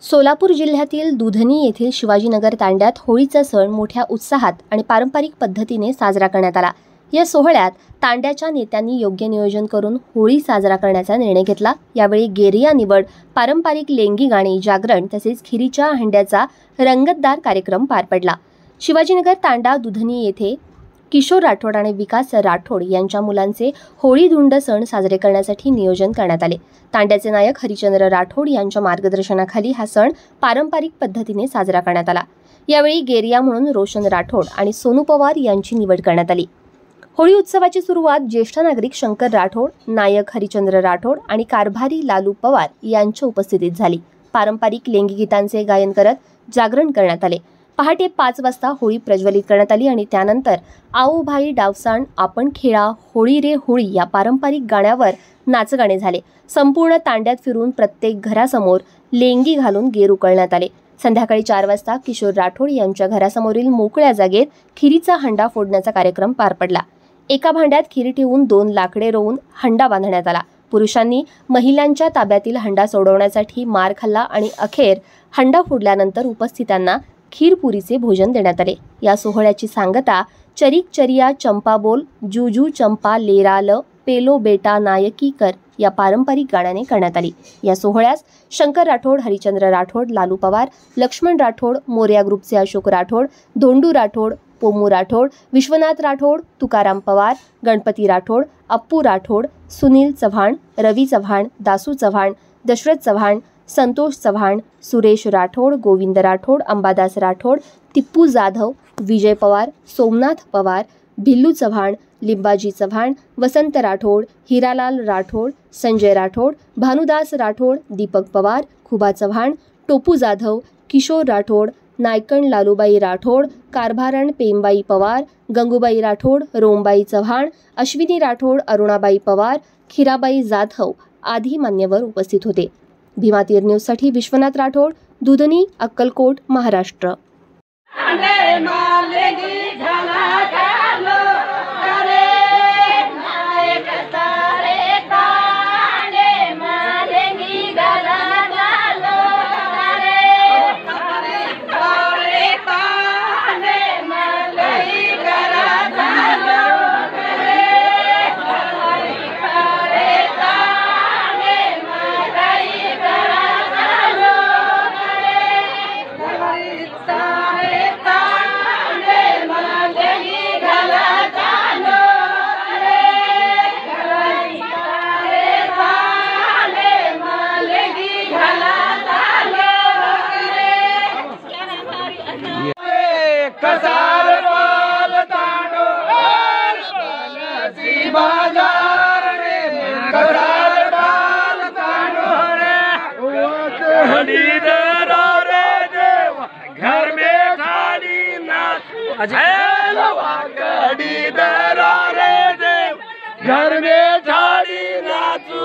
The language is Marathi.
सोलापूर जिल्ह्यातील दुधनी येथील शिवाजीनगर तांड्यात होळीचा सण मोठ्या उत्साहात आणि पारंपरिक पद्धतीने साजरा करण्यात आला। या सोहळ्यात तांड्याच्या नेत्यांनी योग्य नियोजन करून होळी साजरा करण्याचा निर्णय घेतला। यावेळी गेरिया निवड, पारंपरिक लेंगी गाणी, जागरण तसेच खिरीच्या हंड्याचा रंगतदार कार्यक्रम पार पडला। शिवाजीनगर तांडा दुधनी येथे किशोर राठोड आणि विकास राठोड यांच्या मुलांचे होळी धुंड सण साजरे करण्यासाठी नियोजन करण्यात आले। तांड्याचे नायक हरिचंद्र राठोड यांच्या मार्गदर्शनाखाली हा सण पारंपरिक पद्धतीने साजरा करण्यात आला। यावेळी गेरिया म्हणून रोशन राठोड आणि सोनू पवार यांची निवड करण्यात आली। होळी उत्सवाची सुरुवात ज्येष्ठ नागरिक शंकर राठोड, नायक हरिचंद्र राठोड आणि कारभारी लालू पवार यांच्या उपस्थितीत झाली। पारंपरिक लेंगी गीतांचे गायन करत जागरण करण्यात आले। पहाटे 5 वाजता होळी प्रज्वलित करण्यात आली आणि त्यानंतर आओ भाई डावसाण आपण खेळा होळी रे होळी या पारंपरिक गाण्यावर नाचगाणे झाले। संपूर्ण तांड्यात फिरून प्रत्येक घरासमोर लेंगी घालून गेर उकळण्यात आले। संध्याकाळी 4 वाजता किशोर राठोड यांच्या घरासमोरील मोकळ्या जागेत खिरीचा हंडा फोडण्याचा कार्यक्रम पार पडला। एका भांड्यात खीर ठेवून 2 लाकडे रोवून हंडा बांधण्यात आला। पुरुषांनी महिलांच्या ताब्यातील हंडा सोडवण्यासाठी मार खाल्ला आणि अखेर हंडा फोडल्यानंतर उपस्थितांना खीरपुरीचे भोजन देण्यात आले। या सोहळ्याची सांगता चरिक चरिया चंपा बोल जूजू चंपा लेराल पेलो बेटा नायकी कर या पारंपरिक गाण्याने करण्यात आली। या सोहळ्यास शंकर राठोड, हरिचंद्र राठोड, लालू पवार, लक्ष्मण राठोड, मोर्या ग्रुपचे अशोक राठोड, धोंडू राठोड, पोमू राठोड, विश्वनाथ राठोड, तुकाराम पवार, गणपती राठोड, अप्पू राठोड, सुनील चव्हाण, रवी चव्हाण, दासू चव्हाण, दशरथ चव्हाण, संतोष चव्हाण, सुरेश राठोड, गोविंद राठोड, अंबादास राठोड, टिप्पू जाधव, विजय पवार, सोमनाथ पवार, भिल्लू चव्हाण, लिंबाजी चव्हाण, वसंत राठोड, हिरालाल राठोड, संजय राठोड, भानुदास राठोड, दीपक पवार, खुबा चव्हाण, टोपू जाधव, किशोर राठोड, नायकण लालूबाई राठोड, कारभारण पेमबाई पवार, गंगूबाई राठोड, रोमबाई चव्हाण, अश्विनी राठोड, अरुणाबाई पवार, खिराबाई जाधव आदी मान्यवर उपस्थित होते। भीमातीर न्यूजसाठी विश्वनाथ राठोड, दुधनी, अक्कलकोट, महाराष्ट्र। कसार पाल तांडो बनसी बाजार रे कसार पाल तांडो रे खरीदर रे देव घर में खाली नाच खरीदर रे देव घर में खाली नाचू